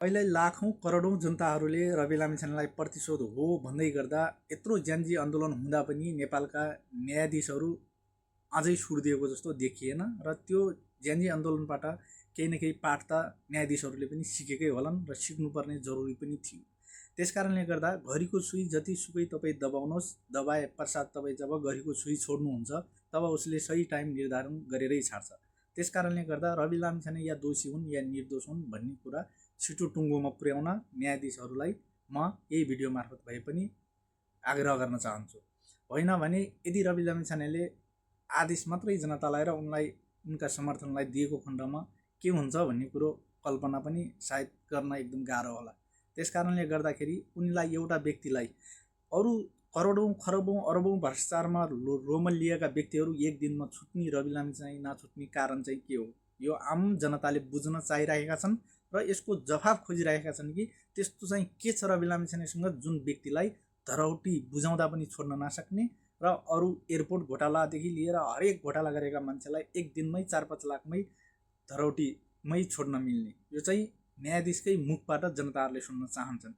अहिले लाखौं करोडौं जनताहरूले रवि लामिछानेलाई प्रतिशोध हो भन्दै गर्दा यत्रो ज्यानजी आन्दोलन हुँदा पनि नेपालका न्यायाधीशहरू अझै छुडिदिएको जस्तो देखिएन र त्यो ज्यानजी आन्दोलनबाट केही न केही पाठ त न्यायाधीशहरूले पनि सिकेकै होलान् र सिक्नुपर्ने जरुरी पनि थियो। त्यसकारणले गर्दा घरीको सुई जतिसुकै तपाईँ दबाउनुहोस्, दबाए पश्चात तपाईँ जब घरीको सुई छोड्नुहुन्छ तब उसले सही टाइम निर्धारण गरेरै छाड्छ। त्यसकारणले गर्दा रवि लामिछाने या दोषी हुन् या निर्दोष हुन् भन्ने कुरा छिटो टुङ्गोमा पुर्याउन न्यायाधीशहरूलाई म यही भिडियो मार्फत भए पनि आग्रह गर्न चाहन्छु। होइन भने यदि रवि लामिछानेले आदेश मात्रै जनतालाई र उनका समर्थनलाई दिएको खण्डमा के हुन्छ भन्ने कुरो कल्पना पनि सायद गर्न एकदम गाह्रो होला। त्यसकारणले गर्दाखेरि उनलाई एउटा व्यक्तिलाई अरू करोडौं खरबौं अरबौं भ्रष्टाचारमा रोमल लिएका व्यक्तिहरू एक दिनमा छुट्ने, रवि लामिछाने नछुट्ने कारण चाहिँ के हो? यो आम जनताले बुझ्न चाहिरहेका छन् र यसको जवाफ खोजिरहेका छन् कि त्यस्तो चाहिँ के छ रवि लामिछानेसँग जुन व्यक्तिलाई धरौटी बुझाउँदा पनि छोड्न नसक्ने र अरू एयरपोर्ट घोटालादेखि लिएर हरेक घोटाला गरेका मान्छेलाई एक दिनमै 4-5 लाखमै धरौटीमै छोड्न मिल्ने। यो चाहिँ न्यायाधीशकै मुखबाट जनताहरूले सुन्न चाहन्छन्।